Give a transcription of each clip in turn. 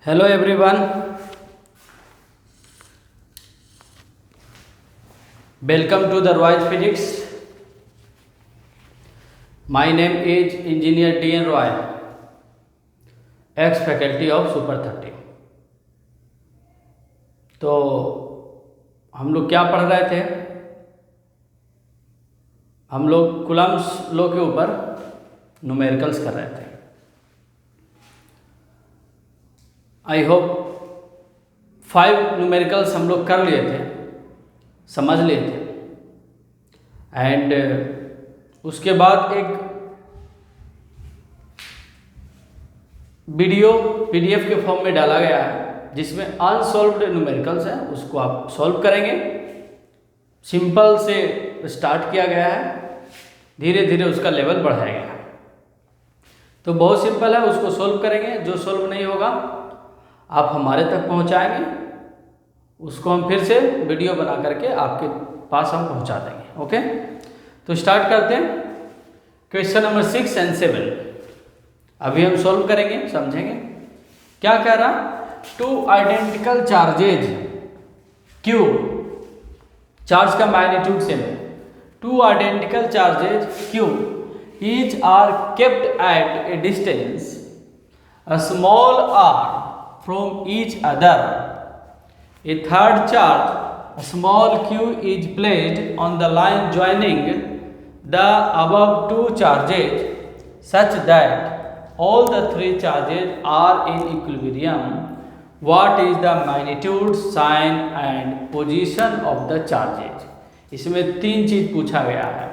Hello everyone, welcome to the Roy's Physics. My name is Engineer D. N. Roy, ex-faculty of Super 30. तो हम लोग क्या पढ़ रहे थे? हम लोग कूलम्ब्स लॉ के ऊपर न्यूमेरिकल्स कर रहे थे. आई होप 5 न्यूमेरिकल्स हम लोग कर लिए थे, समझ लिए थे. एंड उसके बाद एक वीडियो PDF के फॉर्म में डाला गया है जिसमें अनसॉल्व्ड न्यूमेरिकल्स हैं, उसको आप सॉल्व करेंगे. सिंपल से स्टार्ट किया गया है, धीरे धीरे उसका लेवल बढ़ाया गया है. तो बहुत सिंपल है, उसको सॉल्व करेंगे. जो सॉल्व नहीं होगा आप हमारे तक पहुंचाएंगे, उसको हम फिर से वीडियो बना करके आपके पास हम पहुंचा देंगे. ओके, तो स्टार्ट करते हैं. क्वेश्चन नंबर 6 और 7 अभी हम सॉल्व करेंगे, समझेंगे. क्या कह रहा? To identical charges Q, charge का मैग्नीट्यूड सेम है. Two identical charges Q each are kept at a distance a small r from each other. A third charge, a small q, is placed on the line joining the above two charges such that all the three charges are in equilibrium. What is the magnitude, sign and position of the charges? इसमें 3 चीज पूछा गया है.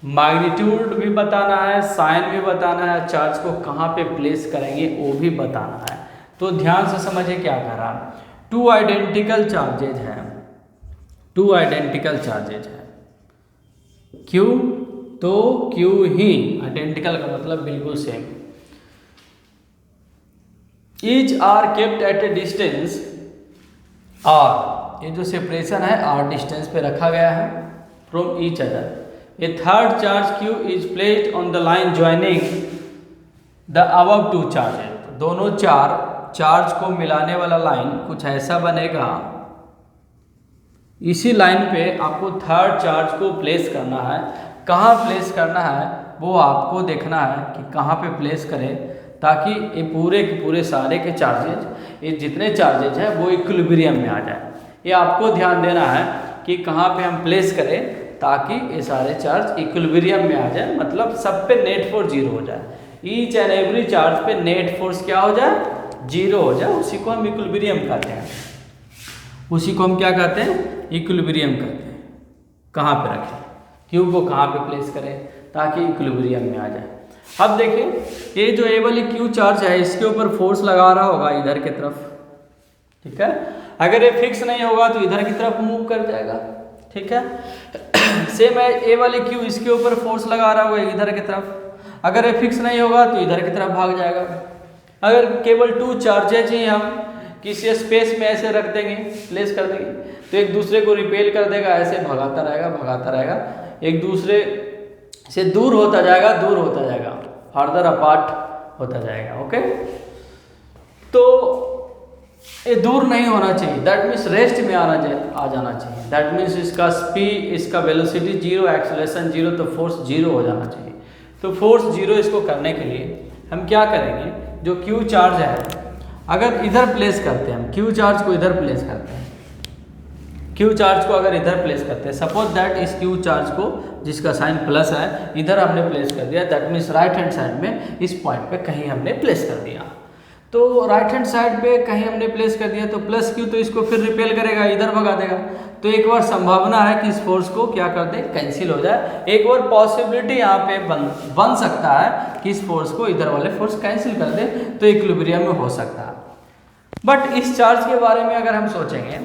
Magnitude भी बताना है, sign भी बताना है, चार्ज को कहाँ पे प्लेस करेंगे वो भी बताना है. तो ध्यान से समझिए क्या कह रहा है. टू आइडेंटिकल चार्जेज हैं, टू आइडेंटिकल चार्जेज हैं. क्यू तो क्यू ही, आइडेंटिकल का मतलब बिल्कुल same. Each are kept at a distance r, ये जो सेपरेशन है आर डिस्टेंस पे रखा गया है from each other. A third charge Q is placed on the line joining the above two charges. दोनों चार्ज को मिलाने वाला लाइन कुछ ऐसा बनेगा. इसी लाइन पे आपको थर्ड चार्ज को प्लेस करना है. कहाँ प्लेस करना है वो आपको देखना है कि कहाँ पे प्लेस करें, ताकि ये पूरे के पूरे सारे के चार्जेज, ये जितने चार्जेज हैं वो इक्विलिब्रियम में आ जाए. ये आपको ध्यान देना है कि कहाँ पे हम प्लेस करें ताकि ये सारे चार्ज इक्विलिब्रियम में आ जाए, मतलब सब पे नेट फोर्स 0 हो जाए. ईच एंड एवरी चार्ज पे नेट फोर्स क्या हो जाए? 0 हो जाए. उसी को हम इक्विलिब्रियम कहते हैं. उसी को हम क्या कहते हैं? इक्विलिब्रियम कहते हैं. कहाँ पे रखें, क्यू को कहाँ पे प्लेस करें ताकि इक्विलिब्रियम में आ जाए. अब देखिए, ये जो ए वाली क्यू चार्ज है इसके ऊपर फोर्स लगा रहा होगा इधर की तरफ, ठीक है. अगर ये फिक्स नहीं होगा तो इधर की तरफ मूव कर जाएगा, ठीक है. सेम है, ए वाली क्यू इसके ऊपर फोर्स लगा रहा होगा इधर की तरफ. अगर ये फिक्स नहीं होगा तो इधर की तरफ भाग जाएगा. अगर केवल 2 चार्जेज ही हम किसी स्पेस में ऐसे रख देंगे, प्लेस कर देंगे, तो एक दूसरे को रिपेल कर देगा, ऐसे भगाता रहेगा, एक दूसरे से दूर होता जाएगा, फर्दर अपार्ट होता जाएगा. ओके, तो ये दूर नहीं होना चाहिए, दैट मीन्स रेस्ट में आ जाना चाहिए. दैट मीन्स इसका स्पीड, इसका वेलोसिटी 0, एक्सेलरेशन 0, तो फोर्स 0 हो जाना चाहिए. तो फोर्स 0 इसको करने के लिए हम क्या करेंगे, जो क्यू चार्ज है अगर इधर प्लेस करते हैं, हम क्यू चार्ज को इधर प्लेस करते हैं, क्यू चार्ज को अगर इधर प्लेस करते हैं, सपोज दैट इस क्यू चार्ज को जिसका साइन प्लस है इधर हमने प्लेस कर दिया, that means right hand side में इस पॉइंट पे कहीं हमने प्लेस कर दिया. तो राइट हैंड साइड पे कहीं हमने प्लेस कर दिया तो प्लस क्यू तो इसको फिर रिपेल करेगा, इधर भगा देगा. तो एक बार संभावना है कि इस फोर्स को क्या कर दे, कैंसिल हो जाए. एक बार पॉसिबिलिटी यहाँ पे बन सकता है कि इस फोर्स को इधर वाले फोर्स कैंसिल कर दे, तो इक्विलिब्रियम में हो सकता है. बट इस चार्ज के बारे में अगर हम सोचेंगे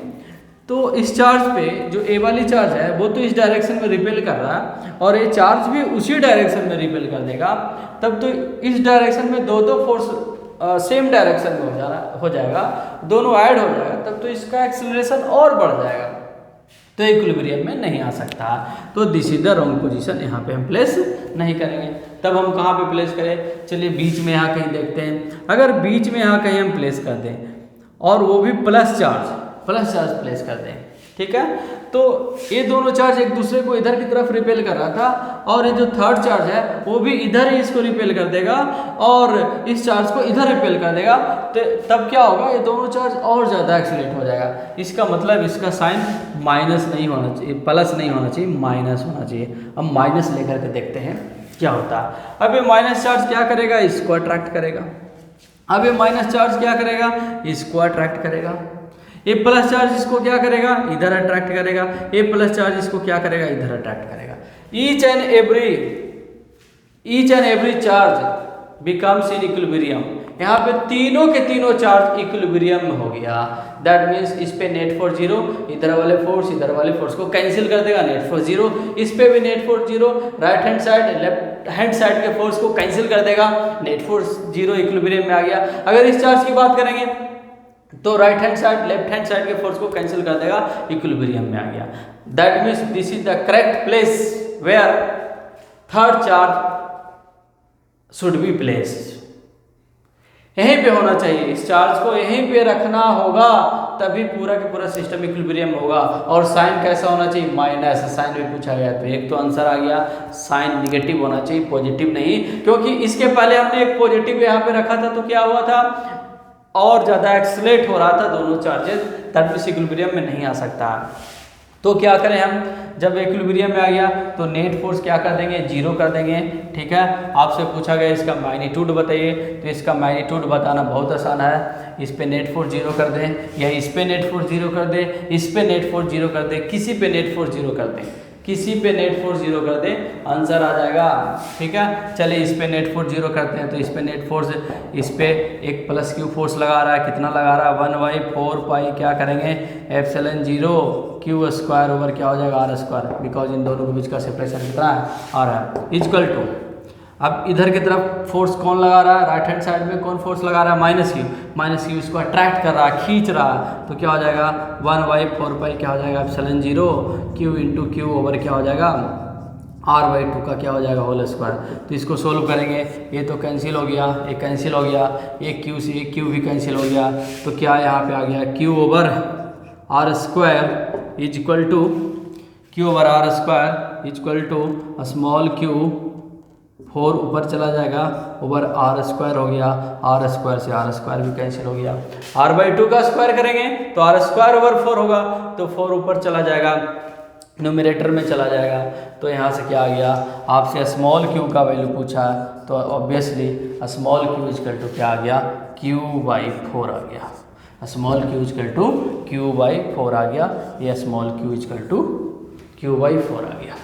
तो इस चार्ज पे जो ए वाली चार्ज है वो तो इस डायरेक्शन में रिपेल कर रहा है और ये चार्ज भी उसी डायरेक्शन में रिपेल कर देगा. तब तो इस डायरेक्शन में दो फोर्स सेम डायरेक्शन में हो जाएगा, दोनों ऐड हो जाएगा, तब तो इसका एक्सेलरेशन और बढ़ जाएगा, तो इक्विलिब्रियम में नहीं आ सकता. तो this is the wrong position, यहाँ पे हम प्लेस नहीं करेंगे. तब हम कहाँ पे प्लेस करें? चलिए बीच में यहाँ कहीं देखते हैं. अगर बीच में यहाँ कहीं हम प्लेस कर दें और वो भी प्लस चार्ज प्लेस कर दें, ठीक है। तो ये दोनों चार्ज एक दूसरे को इधर की तरफ रिपेल कर रहा था, और ये जो थर्ड चार्ज है वो भी इधर ही इसको रिपेल कर देगा और इस चार्ज को इधर रिपेल कर देगा। तो तब क्या होगा, ये दोनों चार्ज और ज़्यादा एक्सीलरेट हो जाएगा। इसका मतलब इसका साइन माइनस नहीं होना चाहिए, प्लस नहीं होना चाहिए, माइनस होना चाहिए। अब माइनस लेकर के देखते हैं क्या होता है। अब ये माइनस चार्ज क्या करेगा, इसको अट्रैक्ट करेगा। अब ये माइनस चार्ज क्या करेगा, इसको अट्रैक्ट करेगा। ये प्लस चार्ज इसको क्या करेगा, इधर अट्रैक्ट करेगा। ये प्लस चार्ज इसको क्या करेगा, इधर अट्रैक्ट करेगा। Each and every charge becomes in equilibrium. यहाँ पे तीनों के तीनों चार्ज इक्विलिब्रियम में हो गया। दैट मीन्स इस पे नेट फोर्स 0, इधर वाले फोर्स को कैंसिल कर देगा, नेट फोर्स 0। इस पे भी net force 0, right hand side left hand side के फोर्स को कैंसिल कर देगा, नेट फोर्स 0 इक्विलिब्रियम में आ गया। अगर इस चार्ज की बात करेंगे तो right hand side left hand side के फोर्स को कैंसिल कर देगा, इक्विलिब्रियम में आ गया। That means this is the correct place where third charge should be placed. यहीं पे होना चाहिए, इस चार्ज को यहीं पे रखना होगा, तभी पूरा का पूरा सिस्टम इक्विलिब्रियम होगा। और साइन कैसा होना चाहिए, माइनस। साइन भी पूछा गया तो एक तो आंसर आ गया, साइन निगेटिव होना चाहिए, पॉजिटिव नहीं। क्योंकि इसके पहले हमने एक पॉजिटिव यहाँ पे रखा था तो क्या हुआ था, और ज़्यादा एक्सीलरेट हो रहा था दोनों चार्जेस, तब इस इक्विलिब्रियम में नहीं आ सकता। तो क्या करें हम, जब इक्विलिब्रियम में आ गया तो नेट फोर्स क्या कर देंगे, 0 कर देंगे, ठीक है। आपसे पूछा गया इसका मैग्नीट्यूड बताइए, तो इसका मैग्नीट्यूड बताना बहुत आसान है। इस पे नेट फोर्स 0 कर दें, या इस पे नेट फोर्स 0 कर दें, इस पे नेट फोर्स 0 कर दें, किसी पे नेट फोर्स 0 कर दें, किसी पे नेट फोर्स 0 कर दें, आंसर आ जाएगा, ठीक है। चलिए इस पे नेट फोर्स 0 करते हैं, तो इस पे नेट फोर्स, इस पे एक प्लस क्यू फोर्स लगा रहा है, कितना लगा रहा है, 1/4 पाई क्या करेंगे, एप्सिलॉन 0 क्यू स्क्वायर ओवर क्या हो जाएगा, आर स्क्वायर, बिकॉज इन दोनों के बीच का सेपरेशन कितना है, आर है, इक्वल टू। अब इधर की तरफ फोर्स कौन लगा रहा है, राइट हैंड साइड में कौन फोर्स लगा रहा है, माइनस क्यू इसको अट्रैक्ट कर रहा है, खींच रहा है, तो क्या हो जाएगा 1/4 पाई क्या हो जाएगा, epsilon 0 Q into Q over क्या हो जाएगा, r/2 का क्या हो जाएगा, होल स्क्वायर। तो इसको सोल्व करेंगे, ये तो कैंसिल हो गया, ये कैंसिल हो गया, एक क्यू से एक क्यू भी कैंसिल हो गया, तो क्या यहाँ पे आ गया, q over r square is equal to, q over r square is equal to small q 4 ऊपर चला जाएगा ओवर आर स्क्वायर हो गया, आर स्क्वायर से आर स्क्वायर भी कैंसिल हो गया, r/2 का स्क्वायर करेंगे तो आर स्क्वायर ओवर 4 होगा, तो 4 ऊपर चला जाएगा, न्यूमरेटर में चला जाएगा। तो यहाँ से क्या आ गया, आपसे स्मॉल क्यू का वैल्यू पूछा है, तो obviously small q is equal to क्या आ गया, q/4 आ गया, small q is equal to q/4 आ गया, ये small q is equal to q/4 आ गया।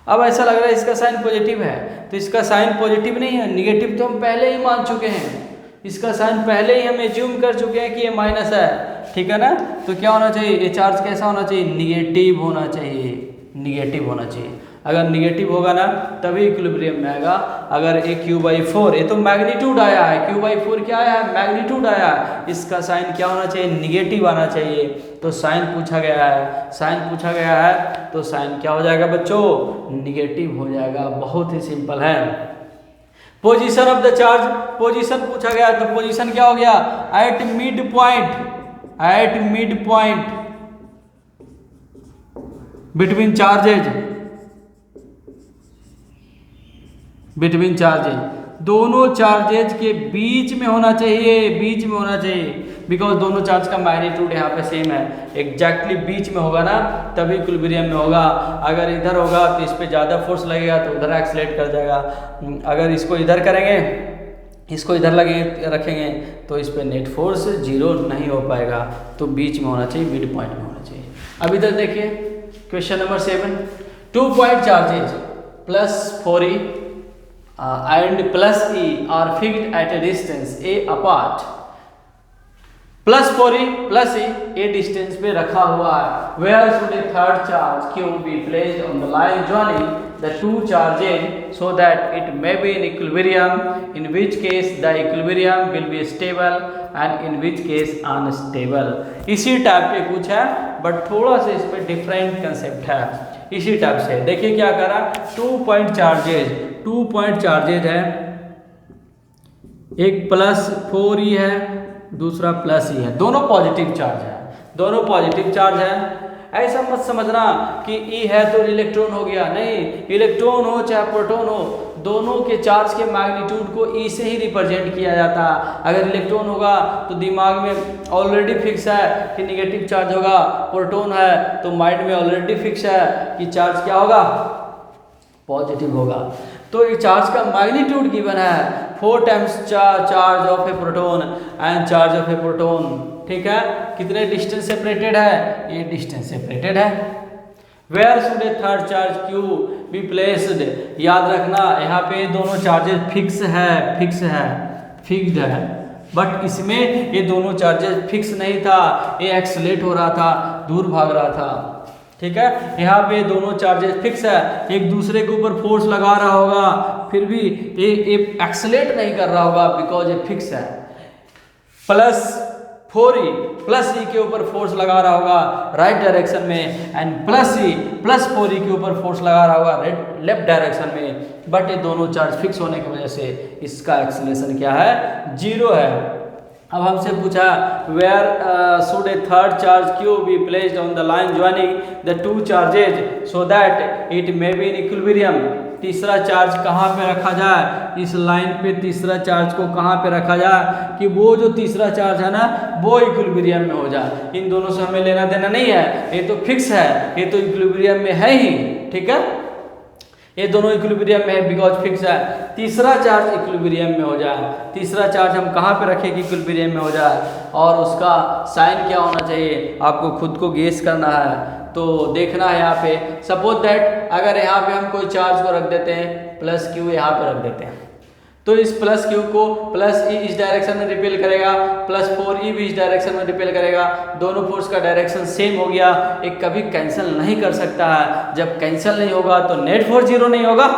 अब ऐसा लग रहा है इसका साइन पॉजिटिव है, तो इसका साइन पॉजिटिव नहीं है, निगेटिव तो हम पहले ही मान चुके हैं, इसका साइन पहले ही हम एज्यूम कर चुके हैं कि ये माइनस है, ठीक है ना। तो क्या होना चाहिए, ये चार्ज कैसा होना चाहिए, निगेटिव होना चाहिए, निगेटिव होना चाहिए। अगर निगेटिव होगा ना तभी इक्विलिब्रियम में आएगा। अगर ये q/4, ये तो मैग्नीट्यूड आया है, q/4 क्या आया है, मैग्नीट्यूड आया है, इसका साइन क्या होना चाहिए, निगेटिव आना चाहिए। तो साइन पूछा गया है, साइन पूछा गया है, तो साइन क्या हो जाएगा बच्चों, निगेटिव हो जाएगा, बहुत ही सिंपल है। Position of the charge, position पूछा गया, तो पोजीशन क्या हो गया, at mid point between charges, दोनों चार्जेज के बीच में होना चाहिए, बीच में होना चाहिए, बिकॉज दोनों चार्ज का मैग्नीट्यूड यहाँ पे सेम है, एग्जैक्टली बीच में होगा ना तभी इक्विलिब्रियम में होगा। अगर इधर होगा तो इस पे ज़्यादा फोर्स लगेगा तो उधर एक्सीलरेट कर जाएगा, अगर इसको इधर करेंगे, इसको इधर रखेंगे तो इस पे नेट फोर्स 0 नहीं हो पाएगा, तो बीच में होना चाहिए, मिड पॉइंट में होना चाहिए। अब इधर देखिए question number 7, 2 point charges plus 4e and plus e are fixed at a distance a apart, plus 4e plus e a distance पे रखा हुआ है। Where should a third charge q be placed on the line joining the two charges so that it may be in equilibrium, in which case the equilibrium will be stable and in which case unstable। इसी type के कुछ है, but थोड़ा सा इसमें different concept है। इसी type से देखिए क्या करा, 2 पॉइंट चार्जेज है, एक प्लस 4e है दूसरा प्लस ई है, दोनों पॉजिटिव चार्ज है, दोनों पॉजिटिव चार्ज है। ऐसा मत समझना कि ई है तो इलेक्ट्रॉन हो गया, नहीं, इलेक्ट्रॉन हो चाहे प्रोटॉन हो, दोनों के चार्ज के मैग्नीट्यूड को ई से ही रिप्रेजेंट किया जाता है। अगर इलेक्ट्रॉन होगा तो दिमाग में ऑलरेडी फिक्स है कि निगेटिव चार्ज होगा, प्रोटॉन है तो माइंड में ऑलरेडी फिक्स है कि चार्ज क्या होगा, पॉजिटिव होगा। तो ये चार्ज का मैग्नीट्यूड गिवन है 4 times charge of a proton and charge of a proton, ठीक है। कितने डिस्टेंस सेपरेटेड है, ये डिस्टेंस सेपरेटेड है। Where should a third charge q be placed, याद रखना यहाँ पे दोनों चार्जेस फिक्स है, फिक्स्ड है, बट इसमें ये दोनों चार्जेस फिक्स नहीं था, ये एक्सलेट हो रहा था, दूर भाग रहा था, ठीक है। यहाँ पे दोनों चार्जेस फिक्स है, एक दूसरे के ऊपर फोर्स लगा रहा होगा, फिर भी ये एक्सलेट नहीं कर रहा होगा बिकॉज ये फिक्स है। प्लस 4e प्लस ई के ऊपर फोर्स लगा रहा होगा राइट डायरेक्शन में, and plus E plus 4e के ऊपर फोर्स लगा रहा होगा लेफ्ट डायरेक्शन में, बट ये दोनों चार्ज फिक्स होने की वजह से इसका एक्सेलरेशन क्या है, 0 है। अब हमसे पूछा where should a third charge q be placed on the line joining the two charges so that it may be in equilibrium, तीसरा चार्ज कहाँ पे रखा जाए, इस लाइन पे तीसरा चार्ज को कहाँ पे रखा जाए कि वो जो तीसरा चार्ज है ना वो इक्विलिब्रियम में हो जाए। इन दोनों से हमें लेना देना नहीं है, ये तो फिक्स है, ये तो इक्विलिब्रियम में है ही, ठीक है, ये दोनों इक्विलिब्रियम में है बिकॉज फिक्स है। तीसरा चार्ज इक्विलिब्रियम में हो जाए, तीसरा चार्ज हम कहाँ पे रखें कि इक्विलिब्रियम में हो जाए, और उसका साइन क्या होना चाहिए आपको खुद को गेस करना है। तो देखना है यहाँ पे, सपोज दैट अगर यहाँ पे हम कोई चार्ज को रख देते हैं प्लस क्यू, यहाँ पे रख देते हैं, तो इस प्लस क्यू को प्लस ई इस डायरेक्शन में रिपेल करेगा, प्लस 4e भी इस डायरेक्शन में रिपेल करेगा, दोनों फोर्स का डायरेक्शन सेम हो गया, एक कभी कैंसिल नहीं कर सकता है। जब कैंसिल नहीं होगा तो नेट फोर्स 0 नहीं होगा,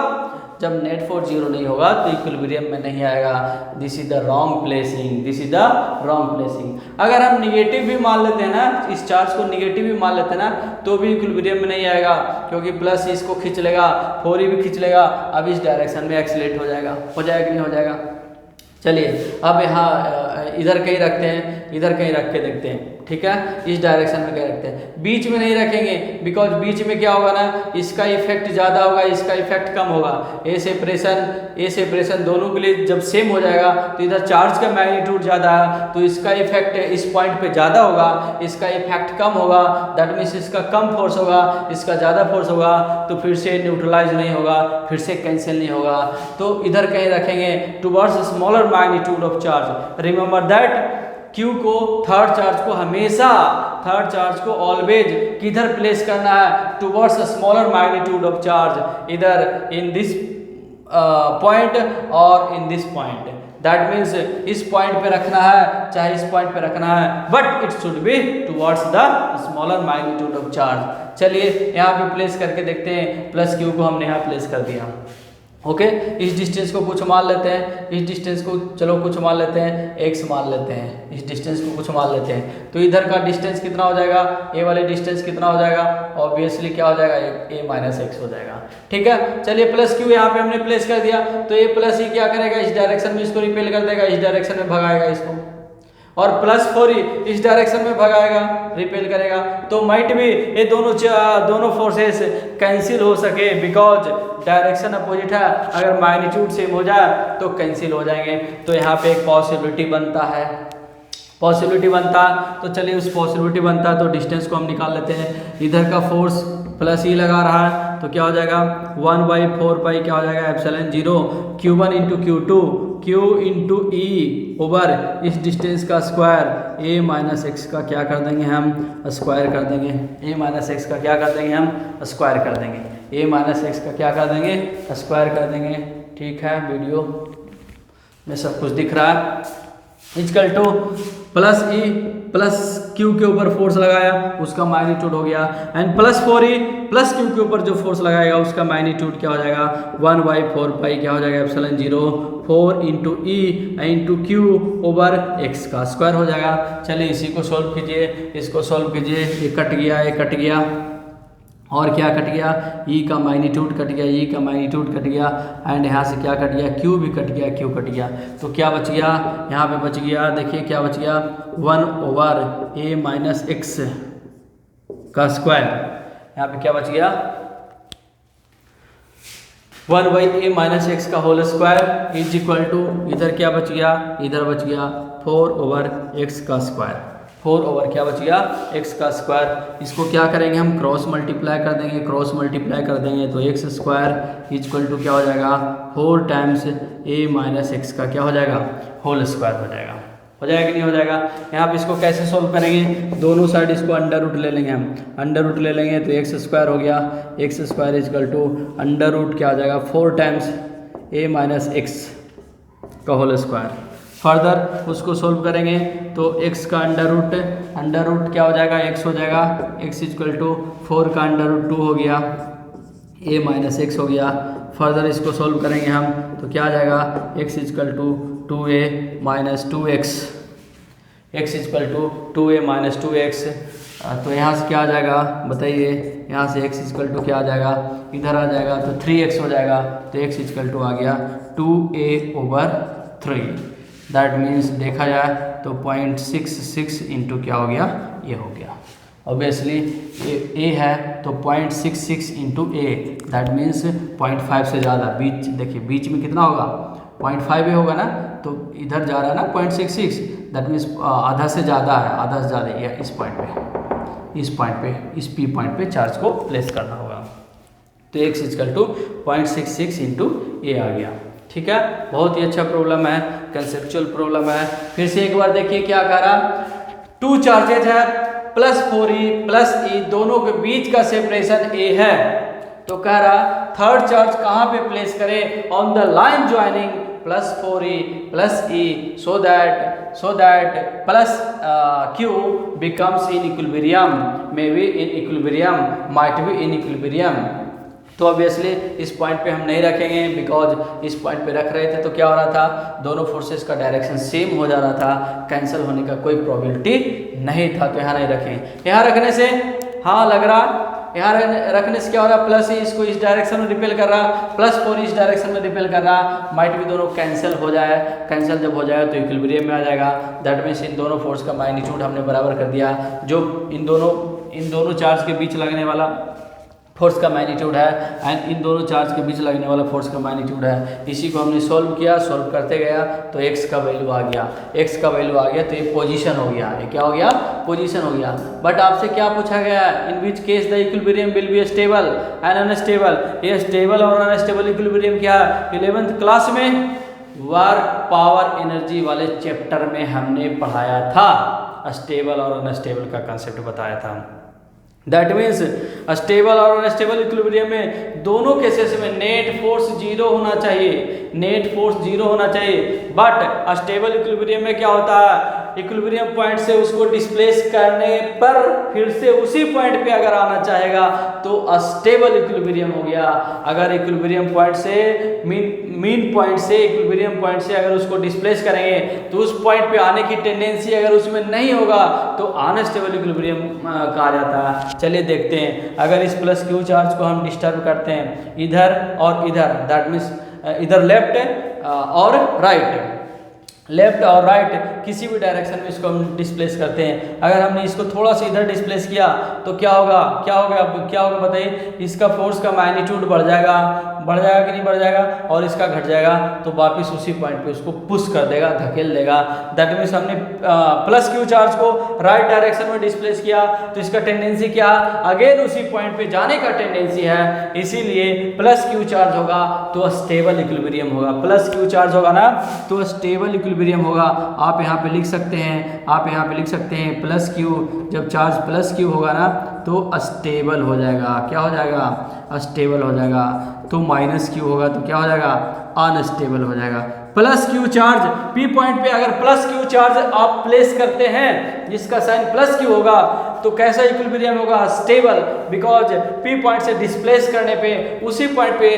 जब नेट फोर्स 0 नहीं होगा तो इक्विलिब्रियम में नहीं आएगा। This is the wrong placing, this is the wrong placing. अगर हम निगेटिव भी मान लेते हैं ना, इस चार्ज को निगेटिव भी मान लेते हैं ना, तो भी इक्विलिब्रियम में नहीं आएगा, क्योंकि प्लस इसको खींच लेगा, 4e भी खींच लेगा, अब इस डायरेक्शन में एक्सीलरेट हो जाएगा कि नहीं हो जाएगा। चलिए अब यहाँ इधर कहीं रखते हैं, इधर कहीं रख के देखते हैं, ठीक है, इस डायरेक्शन में कहीं रखते हैं, बीच में नहीं रखेंगे बिकॉज बीच में क्या होगा ना, इसका इफेक्ट ज़्यादा होगा, इसका इफेक्ट कम होगा। ए सेपरेशन दोनों के लिए जब सेम हो जाएगा तो इधर चार्ज का मैग्नीट्यूड ज़्यादा है तो इसका इफेक्ट इस पॉइंट पे ज़्यादा होगा, इसका इफेक्ट कम होगा, दैट मीन्स इसका कम फोर्स होगा, इसका ज़्यादा फोर्स होगा, तो फिर से न्यूट्रलाइज नहीं होगा, फिर से कैंसिल नहीं होगा। तो इधर कहीं रखेंगे towards smaller magnitude of charge. Remember that Q को थर्ड चार्ज को हमेशा, थर्ड चार्ज को ऑलवेज किधर प्लेस करना है, towards smaller magnitude of charge, इधर इन दिस पॉइंट और in this point, that means इस पॉइंट पे रखना है चाहे इस पॉइंट पे रखना है, but it should be towards the smaller magnitude of charge. चलिए यहाँ पे प्लेस करके देखते हैं, प्लस Q को हमने यहाँ प्लेस कर दिया, ओके। इस डिस्टेंस को कुछ मान लेते हैं, इस डिस्टेंस को चलो कुछ मान लेते हैं, x मान लेते हैं, इस डिस्टेंस को कुछ मान लेते हैं, तो इधर का डिस्टेंस कितना हो जाएगा, a वाले डिस्टेंस कितना हो जाएगा, ऑब्वियसली क्या हो जाएगा, a माइनस एक्स हो जाएगा, ठीक है। चलिए प्लस Q यहाँ पे हमने प्लेस कर दिया, तो ये प्लस ही क्या करेगा, इस डायरेक्शन में इसको रिपेल कर देगा, इस डायरेक्शन में भगाएगा इसको, और प्लस 4e इस डायरेक्शन में भगाएगा, रिपेल करेगा, तो माइट भी ये दोनों फोर्सेस कैंसिल हो सके बिकॉज डायरेक्शन अपोजिट है, अगर मैग्नीट्यूड सेम हो जाए तो कैंसिल हो जाएंगे। तो यहाँ पे एक पॉसिबिलिटी बनता है, तो चलिए उस पॉसिबिलिटी बनता है तो डिस्टेंस को हम निकाल लेते हैं। इधर का फोर्स प्लस ई लगा रहा है तो क्या हो जाएगा 1/4 पाई क्या हो जाएगा epsilon 0 Q1 into Q2 Q into ई ओवर इस डिस्टेंस का स्क्वायर a माइनस एक्स का क्या कर देंगे हम स्क्वायर कर देंगे, a माइनस एक्स का क्या कर देंगे हम स्क्वायर कर देंगे, a माइनस एक्स का क्या कर देंगे स्क्वायर कर देंगे, ठीक है। वीडियो में सब कुछ दिख रहा है। Equal two plus E plus Q के ऊपर फोर्स लगाया उसका मैग्नीट्यूड हो गया, and plus 4e plus Q के ऊपर जो फोर्स लगाएगा उसका मैग्नीट्यूड क्या हो जाएगा 1/4 पाई क्या हो जाएगा epsilon 0 4 into E into Q over x का स्क्वायर हो जाएगा। चलिए इसी को सॉल्व कीजिए, इसको सॉल्व कीजिए, ये कट गया, ये कट गया, और क्या कट गया, ई का मैग्नीट्यूड कट गया, ई का मैग्नीट्यूड कट गया, एंड यहाँ से क्या कट गया, क्यू भी कट गया, क्यू कट गया। तो क्या बच गया, यहाँ पे बच गया, देखिए क्या बच गया, 1/a माइनस एक्स का स्क्वायर। यहाँ पे क्या बच गया, 1/a माइनस एक्स का whole square is equal to, इधर क्या बच गया, इधर बच गया 4/x का स्क्वायर। 4 क्या बच गया, x का स्क्वायर। इसको क्या करेंगे हम, क्रॉस मल्टीप्लाई कर देंगे, क्रॉस मल्टीप्लाई कर देंगे तो x स्क्वायर इक्वल टू क्या हो जाएगा, 4 टाइम्स a माइनस एक्स का क्या हो जाएगा, होल स्क्वायर हो जाएगा। हो जाएगा कि नहीं हो जाएगा। यहाँ पे इसको कैसे सोल्व करेंगे, दोनों साइड इसको अंडर रूट ले लेंगे हम, अंडर रूट ले लेंगे तो एक्स स्क्वायर हो गया, x square equal to under root क्या हो जाएगा, 4 टाइम्स a माइनस एक्स का होल स्क्वायर। फर्दर उसको सोल्व करेंगे तो x का अंडर रूट क्या हो जाएगा, x हो जाएगा, x इक्वल टू 4 का अंडर रूट 2 हो गया, a माइनस एक्स हो गया। फर्दर इसको सोल्व करेंगे हम तो क्या आ जाएगा, x equal to 2a minus 2x, x equal to 2a minus 2x। तो यहाँ से क्या आ जाएगा बताइए, यहाँ से x इक्वल टू क्या आ जाएगा, इधर आ जाएगा तो 3x हो जाएगा, तो x इक्वल टू आ गया 2a/3। दैट मीन्स देखा जाए तो 0.66 इंटू क्या हो गया, ये हो गया। ऑब्वियसली ए है तो 0.66 इंटू ए, दैट मीन्स 0.5 से ज़्यादा। बीच देखिए, बीच में कितना होगा, 0.5 होगा ना, तो इधर जा रहा है ना 0.66, दैट मीन्स आधा से ज़्यादा है, आधा से ज़्यादा। या इस पॉइंट पे इस पी पॉइंट पे चार्ज को प्लेस करना होगा। तो x इक्वल टू 0.66 इंटू ए आ गया। ठीक है, बहुत ही अच्छा प्रॉब्लम है, कंसेप्चुअल प्रॉब्लम है। फिर से एक बार देखिए क्या कह रहा, 2 चार्जेज है +4e +e, दोनों के बीच का सेपरेशन a है। तो कह रहा थर्ड चार्ज कहाँ पे प्लेस करें, on the line joining +4e +e, so that +q becomes in equilibrium, may be in equilibrium, might be in equilibrium। तो ऑब्वियसली इस पॉइंट पे हम नहीं रखेंगे, बिकॉज इस पॉइंट पे रख रहे थे तो क्या हो रहा था, दोनों फोर्सेस का डायरेक्शन सेम हो जा रहा था, कैंसिल होने का कोई प्रोबेबिलिटी नहीं था, तो यहाँ नहीं रखें। यहाँ रखने से हाँ लग रहा, यहाँ रखने से क्या हो रहा, +e इसको इस डायरेक्शन में रिपेल कर रहा, +4 इस डायरेक्शन में रिपेल कर रहा, माइट भी दोनों कैंसिल हो जाए। कैंसिल जब हो जाए तो इक्विलिब्रियम में आ जाएगा। दैट मीन्स इन दोनों फोर्स का मैग्नीट्यूड हमने बराबर कर दिया, जो इन दोनों चार्ज के बीच लगने वाला फोर्स का मैग्नीट्यूड है, एंड इन दोनों चार्ज के बीच लगने वाला फोर्स का मैग्नीट्यूड है। इसी को हमने सॉल्व किया, सॉल्व करते गया तो x का वैल्यू आ गया, x का वैल्यू आ गया तो ये पोजीशन हो गया, ये क्या हो गया, पोजीशन हो गया। बट आपसे क्या पूछा गया, in which case the equilibrium will be stable and unstable. ये स्टेबल और अनस्टेबल इक्विलिब्रियम क्या है, 11th क्लास में वर्क पावर एनर्जी वाले चैप्टर में हमने पढ़ाया था, स्टेबल और अनस्टेबल का कंसेप्ट बताया था। दैट मीन्स स्टेबल और अनस्टेबल इक्विलिब्रियम में दोनों केसेस में नेट फोर्स 0 होना चाहिए, नेट फोर्स 0 होना चाहिए। बट स्टेबल इक्विलिब्रियम में क्या होता है, इक्विलिब्रियम पॉइंट से उसको डिस्प्लेस करने पर फिर से उसी पॉइंट पे अगर आना चाहेगा तो अस्टेबल इक्विलिब्रियम हो गया। अगर इक्विलिब्रियम पॉइंट से मीन पॉइंट से इक्विलिब्रियम पॉइंट से अगर उसको डिस्प्लेस करेंगे तो उस पॉइंट पे आने की टेंडेंसी अगर उसमें नहीं होगा तो अनस्टेबल इक्विलिब्रियम कहा जाता है। चलिए देखते हैं, अगर इस +q चार्ज को हम डिस्टर्ब करते हैं इधर और इधर, दैट मीन्स इधर लेफ्ट और राइट, लेफ्ट और राइट किसी भी डायरेक्शन में इसको हम डिस्प्लेस करते हैं। अगर हमने इसको थोड़ा सा इधर डिस्प्लेस किया तो क्या होगा, क्या होगा बताइए, इसका फोर्स का मैग्नीट्यूड बढ़ जाएगा कि नहीं बढ़ जाएगा, और इसका घट जाएगा तो वापस उसी पॉइंट पे उसको पुश कर देगा, धकेल देगा। दैट मीन्स हमने +q चार्ज को राइट डायरेक्शन में डिस्प्लेस किया तो इसका टेंडेंसी क्या, अगेन उसी पॉइंट पे जाने का टेंडेंसी है, इसीलिए +q चार्ज होगा तो स्टेबल इक्विलिब्रियम होगा। +q चार्ज होगा ना तो स्टेबल इक्विलिब्रियम होगा। आप यहाँ पे लिख सकते हैं, +q, जब चार्ज +q होगा ना तो अस्टेबल हो जाएगा। क्या हो जाएगा, अस्टेबल हो जाएगा। तो -q होगा तो क्या हो जाएगा, अनस्टेबल हो जाएगा। +q चार्ज P पॉइंट पे अगर +q चार्ज आप प्लेस करते हैं जिसका साइन +q होगा तो कैसा इक्विलिब्रियम होगा, स्टेबल, बिकॉज P पॉइंट से डिस्प्लेस करने पे उसी पॉइंट पे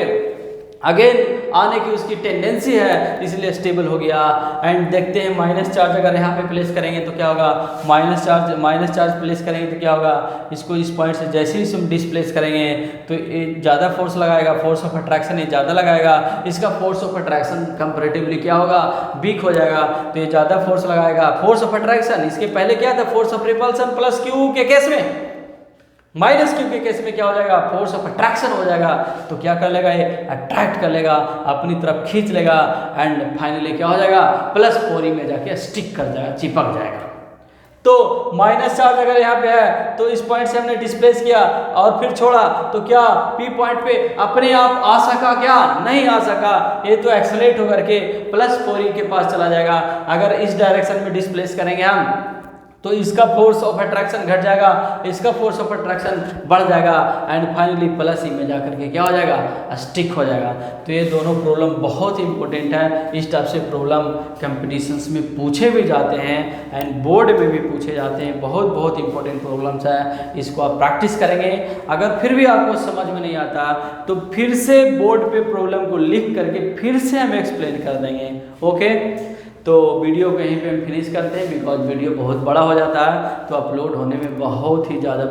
अगेन आने की उसकी टेंडेंसी है, इसलिए स्टेबल हो गया। एंड देखते हैं माइनस चार्ज अगर यहाँ पे प्लेस करेंगे तो क्या होगा, माइनस चार्ज प्लेस करेंगे तो क्या होगा, इसको इस पॉइंट से जैसे ही हम डिस्प्लेस करेंगे तो ये ज़्यादा फोर्स लगाएगा, फोर्स ऑफ अट्रैक्शन ये ज़्यादा लगाएगा, इसका फोर्स ऑफ अट्रैक्शन कंपैरेटिवली क्या होगा, वीक हो जाएगा। तो ये ज़्यादा फोर्स लगाएगा, फोर्स ऑफ अट्रैक्शन, इसके पहले क्या था, force of repulsion plus Q के केस में, माइनस क्यू के केस में क्या हो जाएगा, फोर्स ऑफ अट्रैक्शन हो जाएगा। तो क्या कर लेगा, ये अट्रैक्ट कर लेगा, अपनी तरफ खींच लेगा, एंड फाइनली क्या हो जाएगा, प्लस 4e में जाके स्टिक कर जाएगा, चिपक जाएगा। तो माइनस चार्ज अगर यहाँ पे है तो इस पॉइंट से हमने डिस्प्लेस किया और फिर छोड़ा, तो क्या P पॉइंट पे अपने आप आ सका, क्या नहीं आ सका, ये तो एक्सेलरेट होकर के प्लस 4e के पास चला जाएगा। अगर इस डायरेक्शन में डिस्प्लेस करेंगे हम तो इसका फोर्स ऑफ अट्रैक्शन घट जाएगा, इसका फोर्स ऑफ अट्रैक्शन बढ़ जाएगा, एंड फाइनली प्लस ई में जाकर के क्या हो जाएगा, स्टिक हो जाएगा। तो ये दोनों प्रॉब्लम बहुत इंपॉर्टेंट है। इस टाइप से प्रॉब्लम कंपटीशंस में पूछे भी जाते हैं एंड बोर्ड में भी पूछे जाते हैं। बहुत बहुत इंपॉर्टेंट प्रॉब्लम्स है, इसको आप प्रैक्टिस करेंगे। अगर फिर भी आपको समझ में नहीं आता तो फिर से बोर्ड पे प्रॉब्लम को लिख करके फिर से हम एक्सप्लेन कर देंगे। ओके, तो वीडियो को यहीं पे हम फिनिश करते हैं, बिकॉज वीडियो बहुत बड़ा हो जाता है तो अपलोड होने में बहुत ही ज़्यादा